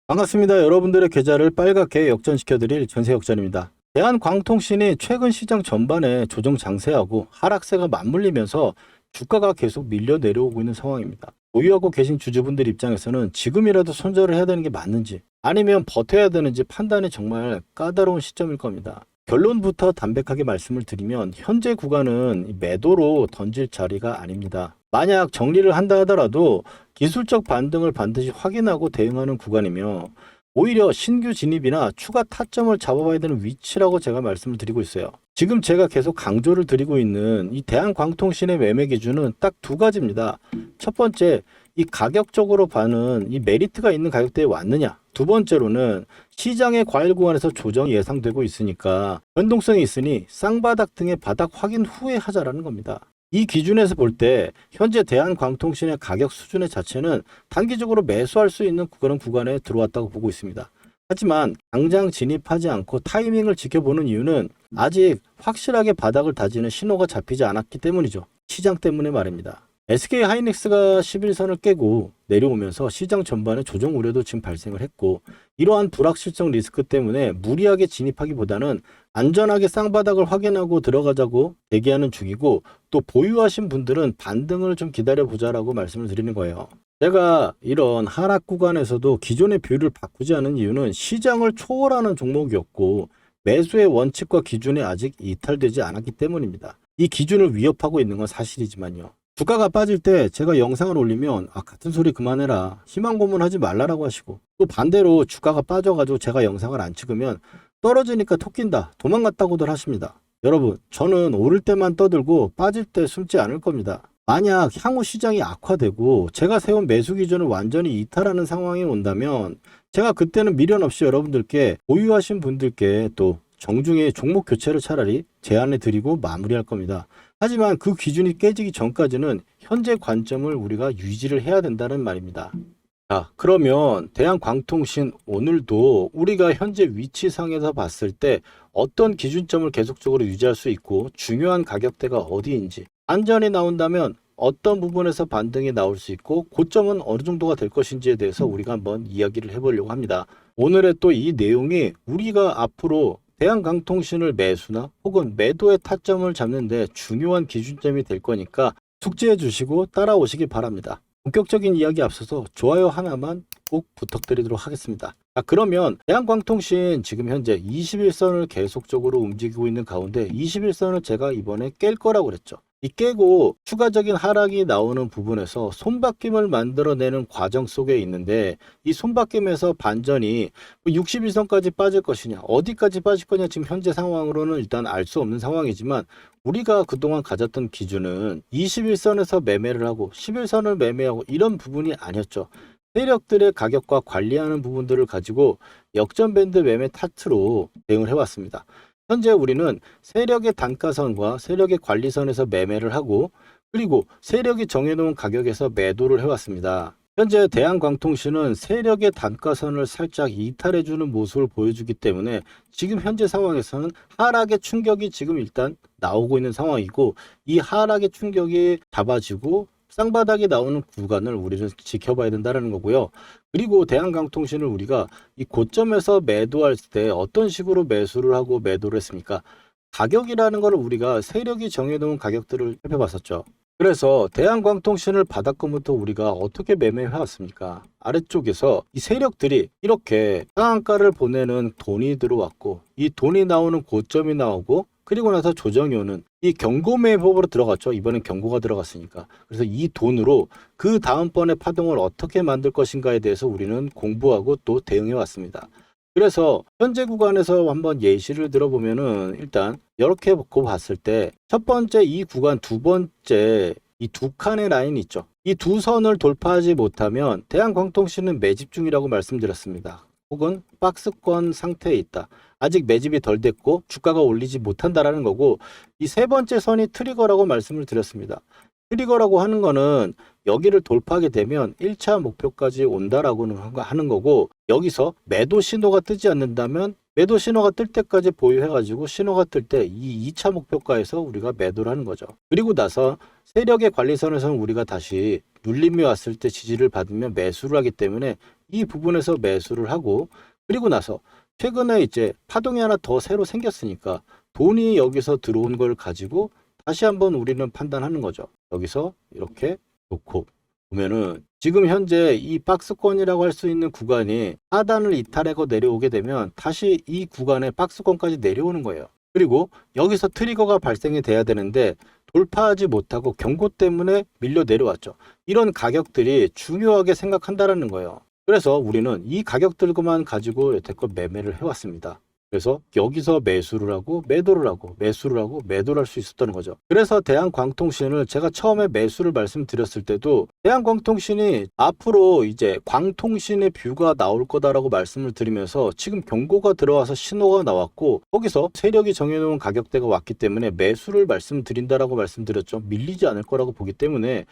반갑습니다. 여러분들의 계좌를 빨갛게 역전시켜드릴 전세역전입니다. 대한광통신이 최근 시장 전반에 조정 장세하고 하락세가 맞물리면서 주가가 계속 밀려 내려오고 있는 상황입니다. 보유하고 계신 주주분들 입장에서는 지금이라도 손절을 해야 되는 게 맞는지 아니면 버텨야 되는지 판단이 정말 까다로운 시점일 겁니다. 결론부터 담백하게 말씀을 드리면 현재 구간은 매도로 던질 자리가 아닙니다. 만약 정리를 한다 하더라도 기술적 반등을 반드시 확인하고 대응하는 구간이며 오히려 신규 진입이나 추가 타점을 잡아봐야 되는 위치라고 제가 말씀을 드리고 있어요. 지금 제가 계속 강조를 드리고 있는 이 대한광통신의 매매 기준은 딱 두 가지입니다. 첫 번째, 이 가격적으로 봐는 이 메리트가 있는 가격대에 왔느냐. 두 번째로는 시장의 과열 구간에서 조정이 예상되고 있으니까 변동성이 있으니 쌍바닥 등의 바닥 확인 후에 하자라는 겁니다. 이 기준에서 볼 때 현재 대한광통신의 가격 수준의 자체는 단기적으로 매수할 수 있는 그런 구간에 들어왔다고 보고 있습니다. 하지만 당장 진입하지 않고 타이밍을 지켜보는 이유는 아직 확실하게 바닥을 다지는 신호가 잡히지 않았기 때문이죠. 시장 때문에 말입니다. SK 하이닉스가 11선을 깨고 내려오면서 시장 전반에 조정 우려도 지금 발생을 했고, 이러한 불확실성 리스크 때문에 무리하게 진입하기보다는 안전하게 쌍바닥을 확인하고 들어가자고 대기하는 중이고, 또 보유하신 분들은 반등을 좀 기다려보자라고 말씀을 드리는 거예요. 제가 이런 하락 구간에서도 기존의 비율을 바꾸지 않은 이유는 시장을 초월하는 종목이었고 매수의 원칙과 기준이 아직 이탈되지 않았기 때문입니다. 이 기준을 위협하고 있는 건 사실이지만요. 주가가 빠질 때 제가 영상을 올리면 같은 소리 그만해라, 희망 고문하지 말라라고 하시고, 또 반대로 주가가 빠져가지고 제가 영상을 안 찍으면 떨어지니까 토낀다, 도망갔다고들 하십니다. 여러분, 저는 오를 때만 떠들고 빠질 때 숨지 않을 겁니다. 만약 향후 시장이 악화되고 제가 세운 매수 기준을 완전히 이탈하는 상황이 온다면 제가 그때는 미련 없이 여러분들께, 보유하신 분들께 또 정중히 종목 교체를 차라리 제안해 드리고 마무리할 겁니다. 하지만 그 기준이 깨지기 전까지는 현재 관점을 우리가 유지를 해야 된다는 말입니다. 자, 그러면 대한광통신 오늘도 우리가 현재 위치상에서 봤을 때 어떤 기준점을 계속적으로 유지할 수 있고 중요한 가격대가 어디인지, 안전이 나온다면 어떤 부분에서 반등이 나올 수 있고 고점은 어느 정도가 될 것인지에 대해서 우리가 한번 이야기를 해보려고 합니다. 오늘의 또 이 내용이 우리가 앞으로 대한광통신을 매수나 혹은 매도의 타점을 잡는 데 중요한 기준점이 될 거니까 숙지해 주시고 따라오시기 바랍니다. 본격적인 이야기 앞서서 좋아요 하나만 꼭 부탁드리도록 하겠습니다. 그러면 대한광통신 지금 현재 21선을 계속적으로 움직이고 있는 가운데 21선을 제가 이번에 깰 거라고 그랬죠. 이 깨고 추가적인 하락이 나오는 부분에서 손바뀜을 만들어내는 과정 속에 있는데, 이 손바뀜에서 반전이 61선까지 빠질 것이냐, 어디까지 빠질 거냐, 지금 현재 상황으로는 일단 알 수 없는 상황이지만 우리가 그동안 가졌던 기준은 21선에서 매매를 하고 11선을 매매하고 이런 부분이 아니었죠. 세력들의 가격과 관리하는 부분들을 가지고 역전밴드 매매 타트로 대응을 해왔습니다. 현재 우리는 세력의 단가선과 세력의 관리선에서 매매를 하고, 그리고 세력이 정해놓은 가격에서 매도를 해왔습니다. 현재 대한광통신은 세력의 단가선을 살짝 이탈해주는 모습을 보여주기 때문에 지금 현재 상황에서는 하락의 충격이 지금 일단 나오고 있는 상황이고, 이 하락의 충격이 잡아지고 쌍바닥이 나오는 구간을 우리는 지켜봐야 된다는 거고요. 그리고 대한광통신을 우리가 이 고점에서 매도할 때 어떤 식으로 매수를 하고 매도를 했습니까? 가격이라는 걸 우리가 세력이 정해놓은 가격들을 살펴봤었죠. 그래서 대한광통신을 바닥권부터 우리가 어떻게 매매해왔습니까? 아래쪽에서 이 세력들이 이렇게 상한가를 보내는 돈이 들어왔고, 이 돈이 나오는 고점이 나오고, 그리고 나서 조정이 오는 이 경고 매입으로 들어갔죠. 이번엔 경고가 들어갔으니까. 그래서 이 돈으로 그 다음번에 파동을 어떻게 만들 것인가에 대해서 우리는 공부하고 또 대응해 왔습니다. 그래서 현재 구간에서 한번 예시를 들어보면은 일단 이렇게 놓고 봤을 때 첫 번째 이 구간, 두 번째 이 두 칸의 라인이 있죠. 이 두 선을 돌파하지 못하면 대한광통신은 매집 중이라고 말씀드렸습니다. 혹은 박스권 상태에 있다. 아직 매집이 덜 됐고 주가가 올리지 못한다라는 거고, 이 세 번째 선이 트리거라고 말씀을 드렸습니다. 트리거라고 하는 거는 여기를 돌파하게 되면 1차 목표까지 온다라고 하는 거고, 여기서 매도 신호가 뜨지 않는다면 매도 신호가 뜰 때까지 보유해가지고 신호가 뜰 때 이 2차 목표가에서 우리가 매도를 하는 거죠. 그리고 나서 세력의 관리선에서는 우리가 다시 눌림이 왔을 때 지지를 받으면 매수를 하기 때문에 이 부분에서 매수를 하고, 그리고 나서 최근에 이제 파동이 하나 더 새로 생겼으니까 돈이 여기서 들어온 걸 가지고 다시 한번 우리는 판단하는 거죠. 여기서 이렇게 놓고 보면은 지금 현재 이 박스권이라고 할 수 있는 구간이 하단을 이탈하고 내려오게 되면 다시 이 구간에 박스권까지 내려오는 거예요. 그리고 여기서 트리거가 발생이 돼야 되는데 돌파하지 못하고 경고 때문에 밀려 내려왔죠. 이런 가격들이 중요하게 생각한다라는 거예요. 그래서 우리는 이 가격들만 가지고 여태껏 매매를 해왔습니다. 그래서 여기서 매수를 하고 매도를 하고 매수를 하고 매도를 할 수 있었다는 거죠. 그래서 대한광통신을 제가 처음에 매수를 말씀드렸을 때도 대한광통신이 앞으로 이제 광통신의 뷰가 나올 거다라고 말씀을 드리면서 지금 경고가 들어와서 신호가 나왔고 거기서 세력이 정해놓은 가격대가 왔기 때문에 매수를 말씀드린다라고 말씀드렸죠. 밀리지 않을 거라고 보기 때문에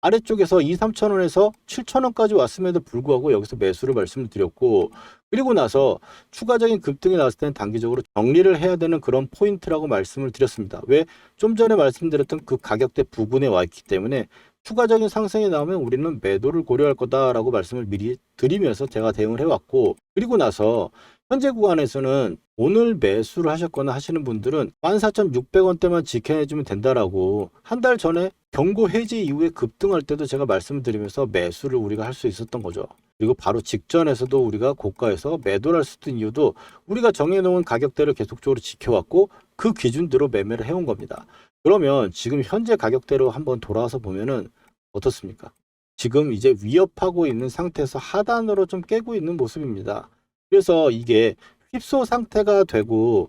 아래쪽에서 2, 3천 원에서 7천 원까지 왔음에도 불구하고 여기서 매수를 말씀을 드렸고, 그리고 나서 추가적인 급등이 나왔을 때는 단기적으로 정리를 해야 되는 그런 포인트라고 말씀을 드렸습니다. 왜? 좀 전에 말씀드렸던 그 가격대 부근에 와 있기 때문에 추가적인 상승이 나오면 우리는 매도를 고려할 거다라고 말씀을 미리 드리면서 제가 대응을 해왔고, 그리고 나서 현재 구간에서는 오늘 매수를 하셨거나 하시는 분들은 14,600원대만 지켜내주면 된다라고 한 달 전에 경고 해지 이후에 급등할 때도 제가 말씀을 드리면서 매수를 우리가 할 수 있었던 거죠. 그리고 바로 직전에서도 우리가 고가에서 매도를 할 수 있는 이유도 우리가 정해놓은 가격대를 계속적으로 지켜왔고 그 기준대로 매매를 해온 겁니다. 그러면 지금 현재 가격대로 한번 돌아와서 보면은 어떻습니까? 지금 이제 위협하고 있는 상태에서 하단으로 좀 깨고 있는 모습입니다. 그래서 이게 휩소 상태가 되고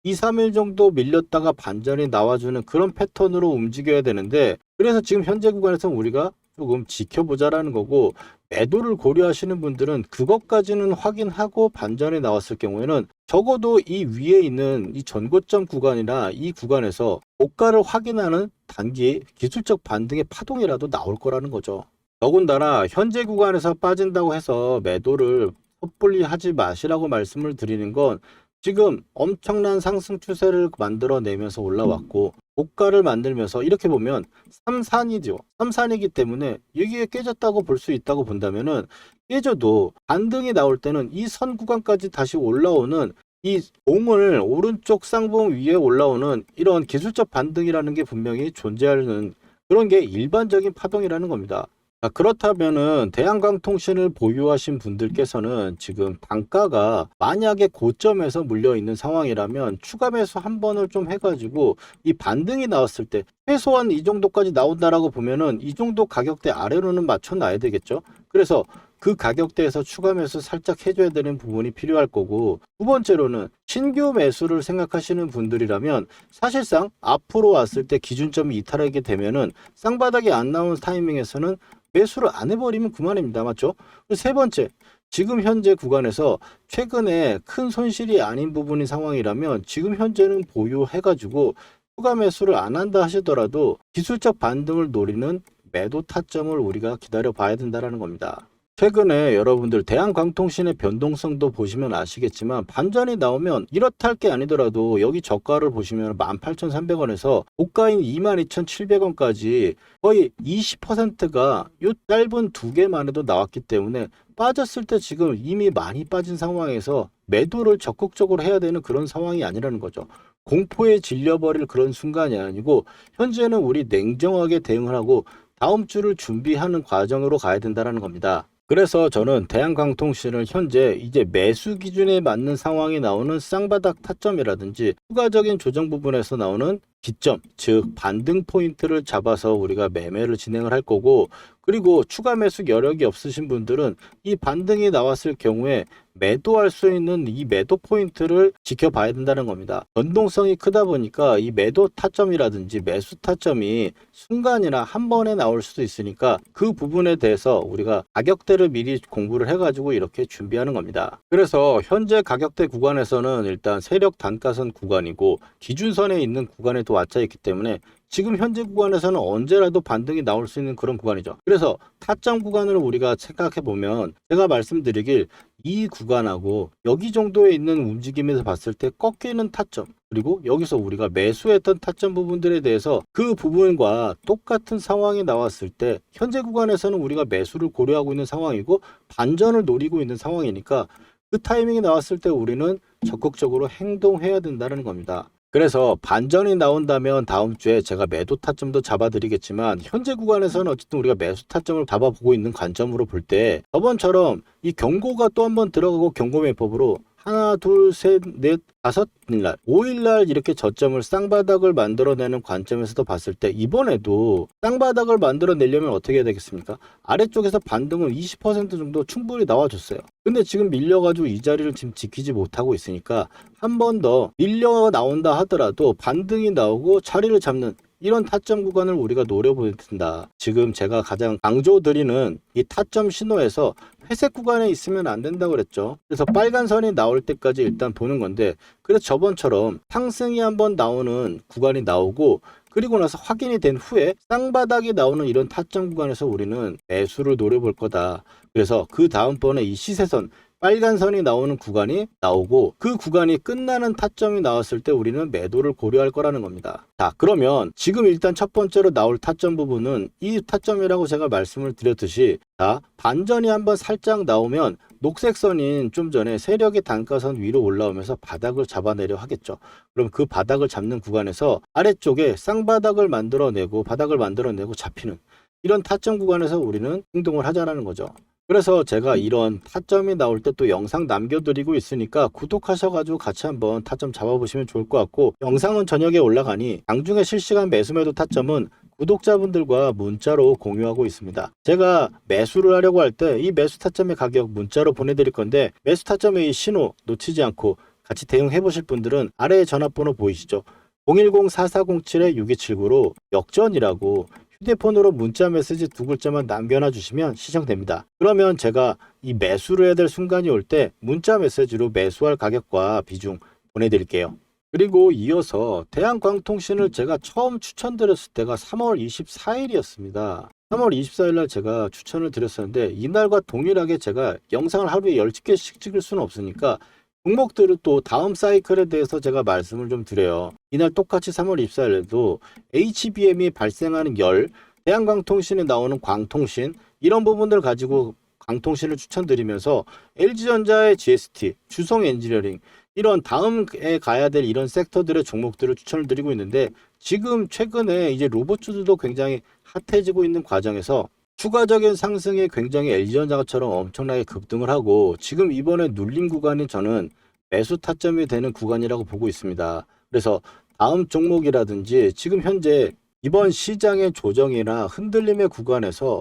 2, 3일 정도 밀렸다가 반전이 나와주는 그런 패턴으로 움직여야 되는데, 그래서 지금 현재 구간에서 우리가 조금 지켜보자라는 거고, 매도를 고려하시는 분들은 그것까지는 확인하고 반전이 나왔을 경우에는 적어도 이 위에 있는 이 전고점 구간이나 이 구간에서 고가를 확인하는 단기 기술적 반등의 파동이라도 나올 거라는 거죠. 더군다나 현재 구간에서 빠진다고 해서 매도를 섣불리 하지 마시라고 말씀을 드리는 건 지금 엄청난 상승 추세를 만들어내면서 올라왔고 고가를 만들면서 이렇게 보면 삼산이죠. 삼산이기 때문에 여기에 깨졌다고 볼 수 있다고 본다면은 깨져도 반등이 나올 때는 이 선 구간까지 다시 올라오는 이 봉을 오른쪽 쌍봉 위에 올라오는 이런 기술적 반등이라는 게 분명히 존재하는 그런 게 일반적인 파동이라는 겁니다. 그렇다면은 대한광통신을 보유하신 분들께서는 지금 단가가 만약에 고점에서 물려 있는 상황이라면 추가 매수 한 번을 좀 해가지고 이 반등이 나왔을 때 최소한 이 정도까지 나온다라고 보면은 이 정도 가격대 아래로는 맞춰 놔야 되겠죠. 그래서 그 가격대에서 추가 매수 살짝 해줘야 되는 부분이 필요할 거고, 두 번째로는 신규 매수를 생각하시는 분들이라면 사실상 앞으로 왔을 때 기준점이 이탈하게 되면은 쌍바닥이 안 나오는 타이밍에서는 매수를 안 해버리면 그만입니다. 맞죠? 세 번째, 지금 현재 구간에서 최근에 큰 손실이 아닌 부분인 상황이라면 지금 현재는 보유해가지고 추가 매수를 안 한다 하시더라도 기술적 반등을 노리는 매도 타점을 우리가 기다려 봐야 된다는 겁니다. 최근에 여러분들 대한광통신의 변동성도 보시면 아시겠지만 반전이 나오면 이렇다 할 게 아니더라도 여기 저가를 보시면 18,300원에서 고가인 22,700원까지 거의 20%가 이 짧은 두 개만 해도 나왔기 때문에 빠졌을 때 지금 이미 많이 빠진 상황에서 매도를 적극적으로 해야 되는 그런 상황이 아니라는 거죠. 공포에 질려버릴 그런 순간이 아니고 현재는 우리 냉정하게 대응을 하고 다음 주를 준비하는 과정으로 가야 된다는 겁니다. 그래서 저는 대한광통신을 현재 이제 매수 기준에 맞는 상황이 나오는 쌍바닥 타점이라든지 추가적인 조정 부분에서 나오는 기점, 즉 반등 포인트를 잡아서 우리가 매매를 진행을 할 거고, 그리고 추가 매수 여력이 없으신 분들은 이 반등이 나왔을 경우에 매도할 수 있는 이 매도 포인트를 지켜봐야 된다는 겁니다. 변동성이 크다 보니까 이 매도 타점이라든지 매수 타점이 순간이나 한 번에 나올 수도 있으니까 그 부분에 대해서 우리가 가격대를 미리 공부를 해가지고 이렇게 준비하는 겁니다. 그래서 현재 가격대 구간에서는 일단 세력 단가선 구간이고 기준선에 있는 구간에 또 왔자 있기 때문에 지금 현재 구간에서는 언제라도 반등이 나올 수 있는 그런 구간이죠. 그래서 타점 구간을 우리가 생각해 보면 제가 말씀드리길 이 구간하고 여기 정도에 있는 움직임에서 봤을 때 꺾이는 타점, 그리고 여기서 우리가 매수했던 타점 부분들에 대해서 그 부분과 똑같은 상황이 나왔을 때 현재 구간에서는 우리가 매수를 고려하고 있는 상황이고 반전을 노리고 있는 상황이니까 그 타이밍이 나왔을 때 우리는 적극적으로 행동해야 된다는 겁니다. 그래서 반전이 나온다면 다음 주에 제가 매도 타점도 잡아드리겠지만 현재 구간에서는 어쨌든 우리가 매수 타점을 잡아보고 있는 관점으로 볼 때 저번처럼 이 경고가 또 한 번 들어가고 경고 매법으로 하나, 둘, 셋, 넷, 다섯 날, 5일날 이렇게 저점을 쌍바닥을 만들어내는 관점에서도 봤을 때 이번에도 쌍바닥을 만들어내려면 어떻게 해야 되겠습니까? 아래쪽에서 반등은 20% 정도 충분히 나와줬어요. 근데 지금 밀려가지고 이 자리를 지금 지키지 못하고 있으니까 한 번 더 밀려 나온다 하더라도 반등이 나오고 자리를 잡는 이런 타점 구간을 우리가 노려보야 된다. 지금 제가 가장 강조드리는 이 타점 신호에서 회색 구간에 있으면 안 된다고 그랬죠. 그래서 빨간 선이 나올 때까지 일단 보는 건데, 그래서 저번처럼 상승이 한번 나오는 구간이 나오고 그리고 나서 확인이 된 후에 쌍바닥이 나오는 이런 타점 구간에서 우리는 매수를 노려볼 거다. 그래서 그 다음번에 이 시세선 빨간 선이 나오는 구간이 나오고 그 구간이 끝나는 타점이 나왔을 때 우리는 매도를 고려할 거라는 겁니다. 자, 그러면 지금 일단 첫 번째로 나올 타점 부분은 이 타점이라고 제가 말씀을 드렸듯이, 자, 반전이 한번 살짝 나오면 녹색 선인 좀 전에 세력의 단가선 위로 올라오면서 바닥을 잡아내려 하겠죠. 그럼 그 바닥을 잡는 구간에서 아래쪽에 쌍바닥을 만들어내고 바닥을 만들어내고 잡히는 이런 타점 구간에서 우리는 행동을 하자라는 거죠. 그래서 제가 이런 타점이 나올 때 또 영상 남겨드리고 있으니까 구독하셔가지고 같이 한번 타점 잡아보시면 좋을 것 같고, 영상은 저녁에 올라가니 장중에 실시간 매수매도 타점은 구독자분들과 문자로 공유하고 있습니다. 제가 매수를 하려고 할 때 이 매수 타점의 가격 문자로 보내드릴 건데, 매수 타점의 이 신호 놓치지 않고 같이 대응해 보실 분들은 아래에 전화번호 보이시죠? 010-4407-6279로 역전이라고 휴대폰으로 문자 메시지 두 글자만 남겨놔 주시면 시청됩니다. 그러면 제가 이 매수를 해야 될 순간이 올 때 문자 메시지로 매수할 가격과 비중 보내드릴게요. 그리고 이어서 대한광통신을 제가 처음 추천드렸을 때가 3월 24일이었습니다. 3월 24일 날 제가 추천을 드렸었는데 이날과 동일하게 제가 영상을 하루에 10개씩 찍을 수는 없으니까 종목들을 또 다음 사이클에 대해서 제가 말씀을 좀 드려요. 이날 똑같이 3월 24일에도 HBM이 발생하는 열, 대한광통신에 나오는 광통신, 이런 부분들 가지고 광통신을 추천드리면서 LG전자의 GST, 주성엔지니어링, 이런 다음에 가야 될 이런 섹터들의 종목들을 추천을 드리고 있는데, 지금 최근에 이제 로봇주들도 굉장히 핫해지고 있는 과정에서 추가적인 상승에 굉장히 LG전자처럼 엄청나게 급등을 하고 지금 이번에 눌림 구간이 저는 매수 타점이 되는 구간이라고 보고 있습니다. 그래서 다음 종목이라든지 지금 현재 이번 시장의 조정이나 흔들림의 구간에서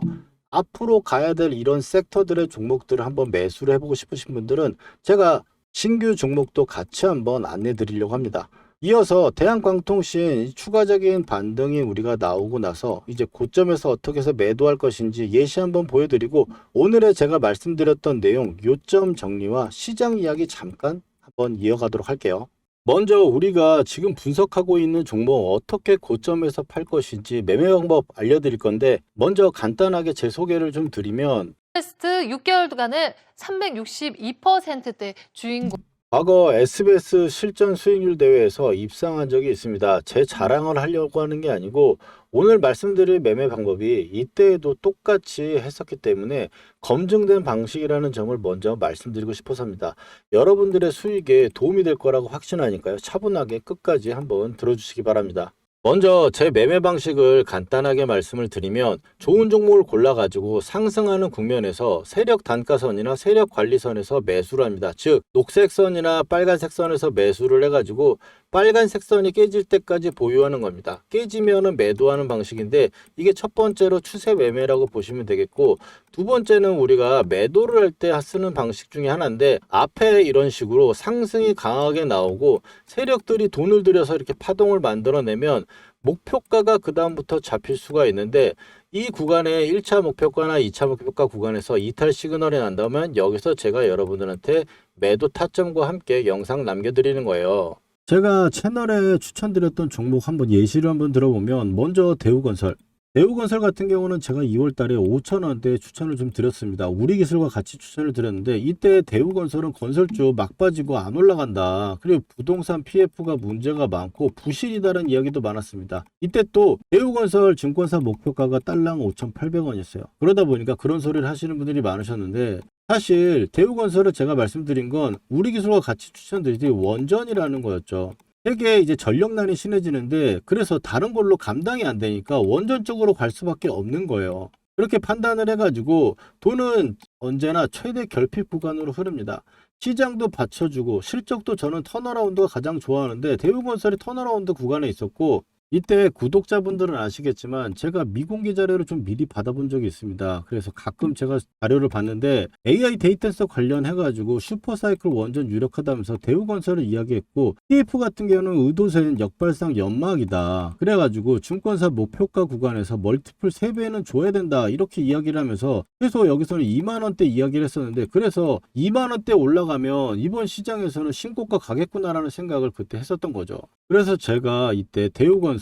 앞으로 가야 될 이런 섹터들의 종목들을 한번 매수를 해보고 싶으신 분들은 제가 신규 종목도 같이 한번 안내 드리려고 합니다. 이어서 대한광통신 추가적인 반등이 우리가 나오고 나서 이제 고점에서 어떻게 해서 매도할 것인지 예시 한번 보여드리고, 오늘의 제가 말씀드렸던 내용 요점 정리와 시장 이야기 잠깐 한번 이어가도록 할게요. 먼저 우리가 지금 분석하고 있는 종목 어떻게 고점에서 팔 것인지 매매 방법 알려드릴 건데, 먼저 간단하게 제 소개를 좀 드리면 테스트 6개월간은 362%대 주인공. 과거 SBS 실전 수익률 대회에서 입상한 적이 있습니다. 제 자랑을 하려고 하는 게 아니고 오늘 말씀드릴 매매 방법이 이때에도 똑같이 했었기 때문에 검증된 방식이라는 점을 먼저 말씀드리고 싶어서입니다. 여러분들의 수익에 도움이 될 거라고 확신하니까요. 차분하게 끝까지 한번 들어주시기 바랍니다. 먼저 제 매매 방식을 간단하게 말씀을 드리면, 좋은 종목을 골라가지고 상승하는 국면에서 세력 단가선이나 세력 관리선에서 매수를 합니다. 즉 녹색 선이나 빨간색 선에서 매수를 해가지고 빨간색 선이 깨질 때까지 보유하는 겁니다. 깨지면은 매도하는 방식인데, 이게 첫 번째로 추세 매매라고 보시면 되겠고, 두 번째는 우리가 매도를 할 때 쓰는 방식 중에 하나인데, 앞에 이런 식으로 상승이 강하게 나오고 세력들이 돈을 들여서 이렇게 파동을 만들어내면 목표가가 그 다음부터 잡힐 수가 있는데, 이 구간에 1차 목표가나 2차 목표가 구간에서 이탈 시그널이 난다면 여기서 제가 여러분들한테 매도 타점과 함께 영상 남겨드리는 거예요. 제가 채널에 추천드렸던 종목 한번 예시를 한번 들어보면, 먼저 대우건설. 대우건설 같은 경우는 제가 2월 달에 5,000원대 추천을 좀 드렸습니다. 우리기술과 같이 추천을 드렸는데 이때 대우건설은 건설주 막 빠지고 안 올라간다. 그리고 부동산 PF가 문제가 많고 부실이다라는 이야기도 많았습니다. 이때 또 대우건설 증권사 목표가가 달랑 5,800원이었어요. 그러다 보니까 그런 소리를 하시는 분들이 많으셨는데 사실 대우건설을 제가 말씀드린 건 우리기술과 같이 추천드리듯이 원전이라는 거였죠. 세계에 이제 전력난이 심해지는데 그래서 다른 걸로 감당이 안 되니까 원전 쪽으로 갈 수밖에 없는 거예요. 그렇게 판단을 해가지고 돈은 언제나 최대 결핍 구간으로 흐릅니다. 시장도 받쳐주고 실적도 저는 턴어라운드가 가장 좋아하는데 대우건설이 턴어라운드 구간에 있었고 이때 구독자분들은 아시겠지만 제가 미공개 자료를 좀 미리 받아본 적이 있습니다. 그래서 가끔 제가 자료를 봤는데 AI 데이터센터 관련해가지고 슈퍼사이클 원전 유력하다면서 대우건설을 이야기했고 TF 같은 경우는 의도세는 역발상 연막이다. 그래가지고 증권사 목표가 구간에서 멀티플 3배는 줘야 된다. 이렇게 이야기를 하면서 최소 여기서는 2만원대 이야기를 했었는데 그래서 2만원대 올라가면 이번 시장에서는 신고가 가겠구나라는 생각을 그때 했었던 거죠. 그래서 제가 이때 대우건설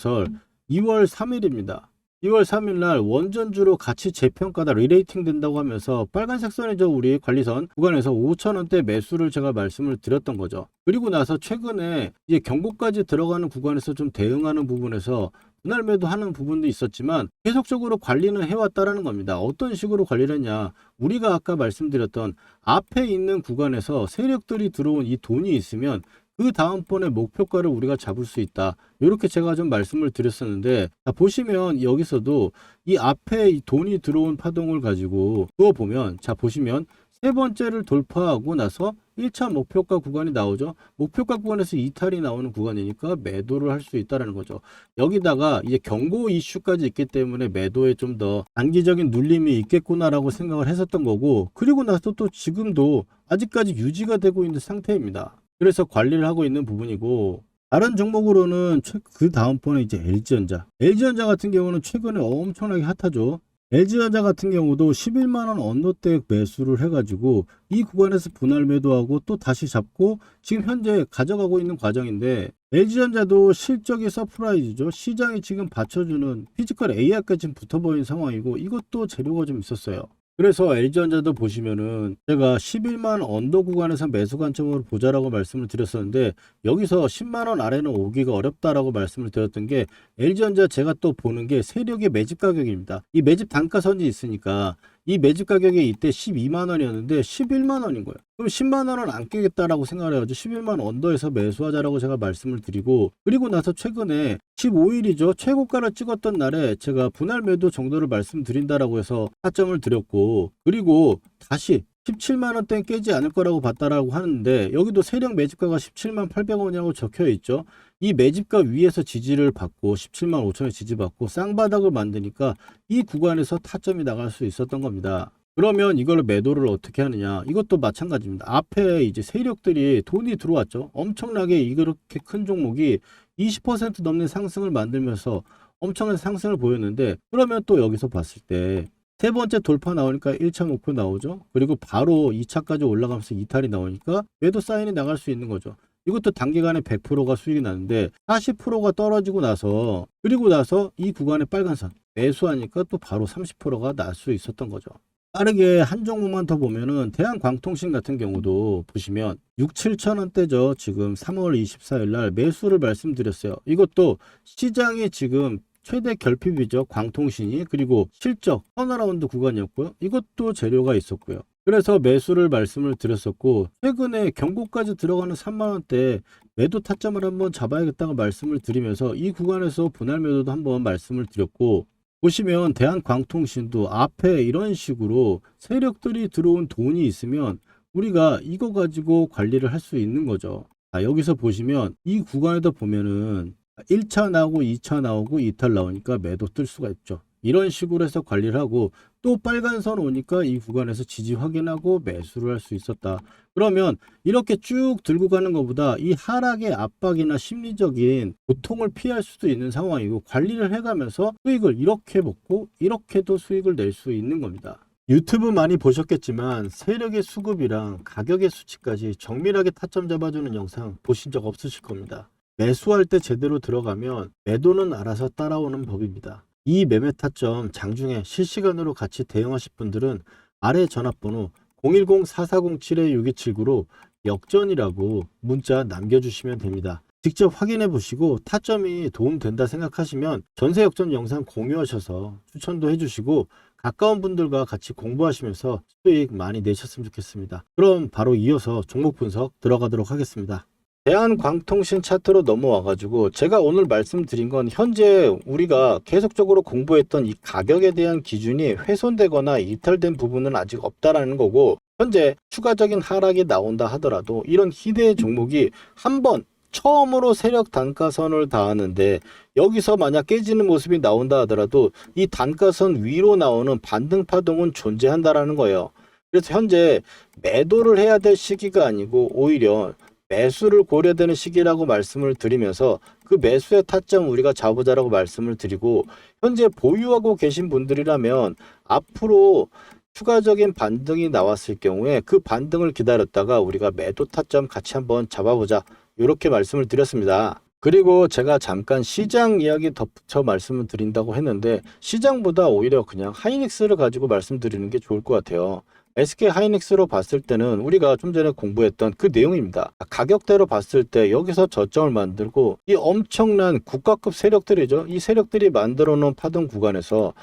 2월 3일입니다. 2월 3일 날 원전주로 같이 재평가다 리레이팅 된다고 하면서 빨간색 선이죠. 우리 관리선 구간에서 5,000원대 매수를 제가 말씀을 드렸던 거죠. 그리고 나서 최근에 이제 경고까지 들어가는 구간에서 좀 대응하는 부분에서 분할 매도하는 부분도 있었지만 계속적으로 관리는 해왔다라는 겁니다. 어떤 식으로 관리를 했냐. 우리가 아까 말씀드렸던 앞에 있는 구간에서 세력들이 들어온 이 돈이 있으면 그 다음번에 목표가를 우리가 잡을 수 있다. 이렇게 제가 좀 말씀을 드렸었는데 보시면 여기서도 이 앞에 이 돈이 들어온 파동을 가지고 보면 자 보시면 세 번째를 돌파하고 나서 1차 목표가 구간이 나오죠. 목표가 구간에서 이탈이 나오는 구간이니까 매도를 할 수 있다는 거죠. 여기다가 이제 경고 이슈까지 있기 때문에 매도에 좀 더 단기적인 눌림이 있겠구나라고 생각을 했었던 거고 그리고 나서 또 지금도 아직까지 유지가 되고 있는 상태입니다. 그래서 관리를 하고 있는 부분이고 다른 종목으로는 그 다음번에 이제 LG전자. LG전자 같은 경우는 최근에 엄청나게 핫하죠. LG전자 같은 경우도 11만원 언더대 매수를 해가지고 이 구간에서 분할 매도하고 또 다시 잡고 지금 현재 가져가고 있는 과정인데 LG전자도 실적이 서프라이즈죠. 시장이 지금 받쳐주는 피지컬 AI까지 지금 붙어버린 상황이고 이것도 재료가 좀 있었어요. 그래서 LG전자도 보시면은 제가 11만 언더 구간에서 매수 관점으로 보자라고 말씀을 드렸었는데 여기서 10만원 아래는 오기가 어렵다라고 말씀을 드렸던 게 LG전자 제가 또 보는 게 세력의 매집 가격입니다. 이 매집 단가선이 있으니까 이 매집 가격이 이때 12만원이었는데 11만원인 거예요. 그럼 10만원은 안 깨겠다라고 생각을 해가지고 11만 언더에서 매수하자라고 제가 말씀을 드리고 그리고 나서 최근에 15일이죠. 최고가를 찍었던 날에 제가 분할 매도 정도를 말씀드린다라고 해서 타점을 드렸고 그리고 다시 17만원대는 깨지 않을 거라고 봤다라고 하는데 여기도 세력 매집가가 17만 800원이라고 적혀 있죠. 이 매집가 위에서 지지를 받고 17만 5천원 지지받고 쌍바닥을 만드니까 이 구간에서 타점이 나갈 수 있었던 겁니다. 그러면 이걸 매도를 어떻게 하느냐. 이것도 마찬가지입니다. 앞에 이제 세력들이 돈이 들어왔죠. 엄청나게 이렇게 큰 종목이 20% 넘는 상승을 만들면서 엄청난 상승을 보였는데 그러면 또 여기서 봤을 때 세 번째 돌파 나오니까 1차 목표 나오죠. 그리고 바로 2차까지 올라가면서 이탈이 나오니까 매도 사인이 나갈 수 있는 거죠. 이것도 단기간에 100%가 수익이 나는데 40%가 떨어지고 나서 그리고 나서 이 구간의 빨간선 매수하니까 또 바로 30%가 날 수 있었던 거죠. 빠르게 한 종목만 더 보면은 대한광통신 같은 경우도 보시면 6, 7천원대죠. 지금 3월 24일 날 매수를 말씀드렸어요. 이것도 시장이 지금 최대 결핍이죠. 광통신이 그리고 실적 턴어라운드 구간이었고요. 이것도 재료가 있었고요. 그래서 매수를 말씀을 드렸었고 최근에 경고까지 들어가는 3만원대 매도 타점을 한번 잡아야겠다고 말씀을 드리면서 이 구간에서 분할 매도도 한번 말씀을 드렸고 보시면 대한광통신도 앞에 이런 식으로 세력들이 들어온 돈이 있으면 우리가 이거 가지고 관리를 할 수 있는 거죠. 여기서 보시면 이 구간에다 보면은 1차 나오고 2차 나오고 이탈 나오니까 매도 뜰 수가 있죠. 이런 식으로 해서 관리를 하고 또 빨간 선 오니까 이 구간에서 지지 확인하고 매수를 할 수 있었다. 그러면 이렇게 쭉 들고 가는 것보다 이 하락의 압박이나 심리적인 고통을 피할 수도 있는 상황이고 관리를 해가면서 수익을 이렇게 먹고 이렇게도 수익을 낼 수 있는 겁니다. 유튜브 많이 보셨겠지만 세력의 수급이랑 가격의 수치까지 정밀하게 타점 잡아주는 영상 보신 적 없으실 겁니다. 매수할 때 제대로 들어가면 매도는 알아서 따라오는 법입니다. 이 매매 타점 장중에 실시간으로 같이 대응하실 분들은 아래 전화번호 010-4407-6279로 역전이라고 문자 남겨주시면 됩니다. 직접 확인해 보시고 타점이 도움된다 생각하시면 전세 역전 영상 공유하셔서 추천도 해주시고 가까운 분들과 같이 공부하시면서 수익 많이 내셨으면 좋겠습니다. 그럼 바로 이어서 종목 분석 들어가도록 하겠습니다. 대한광통신 차트로 넘어와가지고 제가 오늘 말씀드린 건 현재 우리가 계속적으로 공부했던 이 가격에 대한 기준이 훼손되거나 이탈된 부분은 아직 없다라는 거고, 현재 추가적인 하락이 나온다 하더라도 이런 희대의 종목이 한번 처음으로 세력 단가선을 닿았는데 여기서 만약 깨지는 모습이 나온다 하더라도 이 단가선 위로 나오는 반등 파동은 존재한다라는 거예요. 그래서 현재 매도를 해야 될 시기가 아니고 오히려 매수를 고려되는 시기라고 말씀을 드리면서 그 매수의 타점 우리가 잡아보자라고 말씀을 드리고, 현재 보유하고 계신 분들이라면 앞으로 추가적인 반등이 나왔을 경우에 그 반등을 기다렸다가 우리가 매도 타점 같이 한번 잡아보자, 이렇게 말씀을 드렸습니다. 그리고 제가 잠깐 시장 이야기 덧붙여 말씀을 드린다고 했는데 시장보다 오히려 그냥 하이닉스를 가지고 말씀드리는 게 좋을 것 같아요. SK 하이닉스로 봤을 때는 우리가 좀 전에 공부했던 그 내용입니다. 가격대로 봤을 때 여기서 저점을 만들고 이 엄청난 국가급 세력들이죠. 이 세력들이 만들어 놓은 파동 구간에서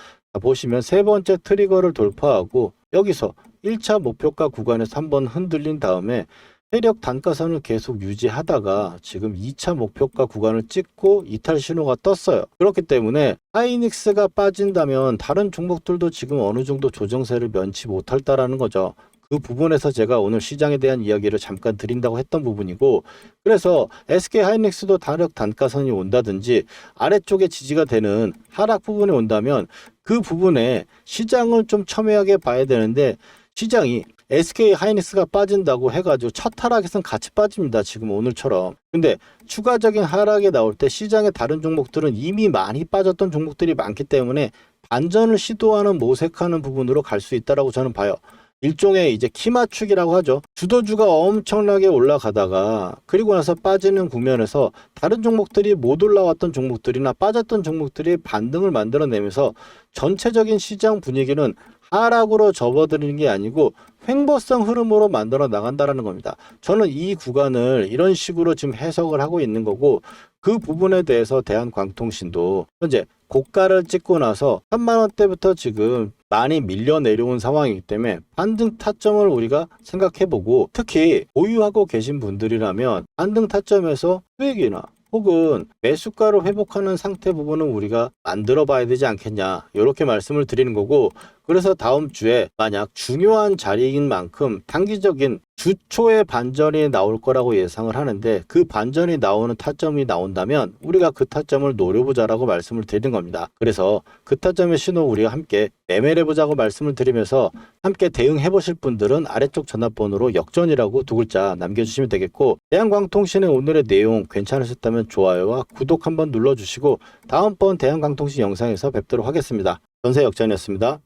보시면 세 번째 트리거를 돌파하고 여기서 1차 목표가 구간에서 한번 흔들린 다음에 세력 단가선을 계속 유지하다가 지금 2차 목표가 구간을 찍고 이탈 신호가 떴어요. 그렇기 때문에 하이닉스가 빠진다면 다른 종목들도 지금 어느 정도 조정세를 면치 못할다라는 거죠. 그 부분에서 제가 오늘 시장에 대한 이야기를 잠깐 드린다고 했던 부분이고, 그래서 SK 하이닉스도 다른 단가선이 온다든지 아래쪽에 지지가 되는 하락 부분이 온다면 그 부분에 시장을 좀 첨예하게 봐야 되는데, 시장이 SK 하이닉스가 빠진다고 해가지고 첫 하락에선 같이 빠집니다. 지금 오늘처럼. 근데 추가적인 하락이 나올 때 시장의 다른 종목들은 이미 많이 빠졌던 종목들이 많기 때문에 반전을 시도하는 모색하는 부분으로 갈 수 있다라고 저는 봐요. 일종의 이제 키 맞추기라고 하죠. 주도주가 엄청나게 올라가다가 그리고 나서 빠지는 국면에서 다른 종목들이 못 올라왔던 종목들이나 빠졌던 종목들이 반등을 만들어내면서 전체적인 시장 분위기는 하락으로 접어드리는 게 아니고 횡보성 흐름으로 만들어 나간다는 겁니다. 저는 이 구간을 이런 식으로 지금 해석을 하고 있는 거고, 그 부분에 대해서 대한광통신도 현재 고가를 찍고 나서 3만 원대부터 지금 많이 밀려 내려온 상황이기 때문에 반등 타점을 우리가 생각해보고, 특히 보유하고 계신 분들이라면 반등 타점에서 수익이나 혹은 매수가를 회복하는 상태 부분은 우리가 만들어 봐야 되지 않겠냐, 이렇게 말씀을 드리는 거고, 그래서 다음 주에 만약 중요한 자리인 만큼 단기적인 주초의 반전이 나올 거라고 예상을 하는데, 그 반전이 나오는 타점이 나온다면 우리가 그 타점을 노려보자라고 말씀을 드리는 겁니다. 그래서 그 타점의 신호 우리가 함께 매매를 해보자고 말씀을 드리면서 함께 대응해 보실 분들은 아래쪽 전화번호로 역전이라고 두 글자 남겨주시면 되겠고, 대한광통신의 오늘의 내용 괜찮으셨다면 좋아요와 구독 한번 눌러주시고 다음번 대한광통신 영상에서 뵙도록 하겠습니다. 전세 역전이었습니다.